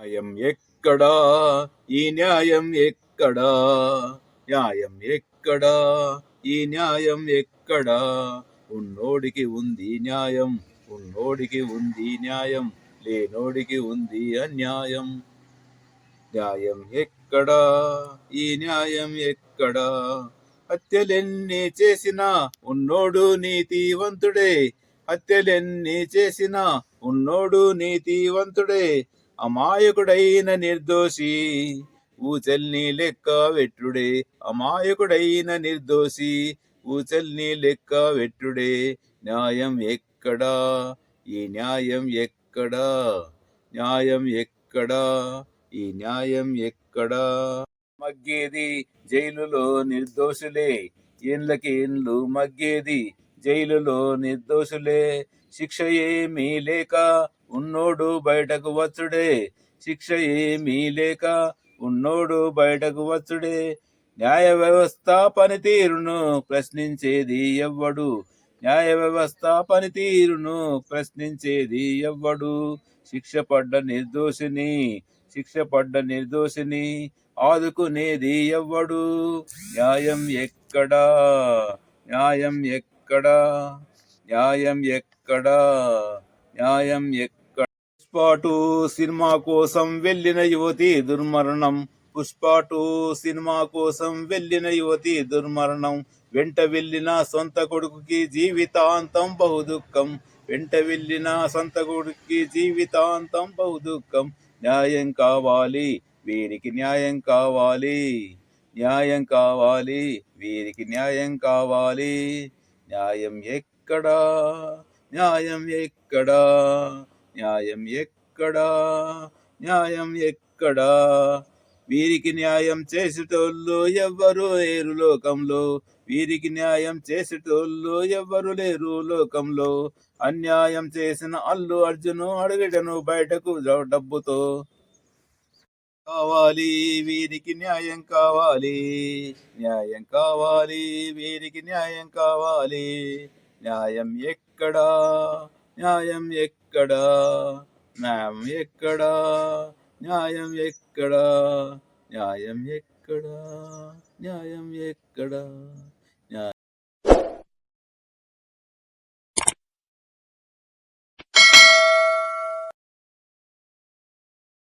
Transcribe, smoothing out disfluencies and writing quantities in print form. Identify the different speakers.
Speaker 1: న్యాయం ఎక్కడా, ఈ న్యాయం ఎక్కడా, న్యాయం ఎక్కడా, ఈ న్యాయం ఎక్కడా, ఉన్నోడికి ఉంది న్యాయం, ఉన్నోడికి ఉంది న్యాయం, లేనోడికి ఉంది అన్యాయం. న్యాయం ఎక్కడా, ఈ న్యాయం ఎక్కడా, హత్యలెన్ని చేసినా ఉన్నోడు నీతివంతుడే, హత్యలెన్ని చేసినా ఉన్నోడు నీతివంతుడే, అమాయకుడైన నిర్దోషి ఊచల్ని లెక్క వెట్టుడే, అమాయకుడైన నిర్దోషి ఊచల్ని లెక్క వెట్టుడే. న్యాయం ఎక్కడా, ఈ న్యాయం ఎక్కడా, న్యాయం ఎక్కడా, ఈ న్యాయం ఎక్కడా. మగ్గేది జైలులో నిర్దోషులే, ఏండ్లకేండ్లు మగ్గేది జైలులో నిర్దోషులే, శిక్ష ఏమీ లేక ఉన్నోడు బయటకు వచ్చుడే, శిక్ష ఏమీ లేక ఉన్నోడు బయటకు వచ్చుడే. న్యాయ వ్యవస్థ పనితీరును ప్రశ్నించేది ఎవ్వడు, న్యాయ వ్యవస్థ పనితీరును ప్రశ్నించేది ఎవ్వడు, శిక్ష పడ్డ నిర్దోషిని ఆదుకునేది ఎవ్వడు. న్యాయం ఎక్కడా, న్యాయం ఎక్కడా, న్యాయం ఎక్కడా, న్యాయం ఎక్కడ. పుష్ప 2 సినిమా కోసం వెళ్ళిన యువతి దుర్మరణం, పుష్ప 2 సినిమా కోసం వెళ్ళిన యువతి దుర్మరణం, వెంట వెళ్ళిన సొంత కొడుకుకి జీవితాంతం బహుదుఃఖం, వెంట వెళ్ళిన సొంత కొడుకుకి జీవితాంతం బహుదుఃఖం. న్యాయం కావాలి, వీరికి న్యాయం కావాలి, న్యాయం కావాలి, వీరికి న్యాయం కావాలి. న్యాయం ఎక్కడా, న్యాయం ఎక్కడా, న్యాయం ఎక్కడా, న్యాయం ఎక్కడా, వీరికి న్యాయం చేసేటోళ్ళు ఎవ్వరు లేరు లోకంలో, వీరికి న్యాయం చేసేటోళ్ళు ఎవ్వరు లేరు లోకంలో. అన్యాయం చేసిన అల్లు అర్జును అడగడను బయటకు డబ్బుతో. కావాలి, వీరికి న్యాయం కావాలి, న్యాయం కావాలి, వీరికి న్యాయం కావాలి. న్యాయం ఎక్కడా, న్యాయం ఎక్కడా, న్యాయం ఎక్కడా, న్యాయం ఎక్కడా, న్యాయం ఎక్కడా, న్యాయం ఎక్కడా.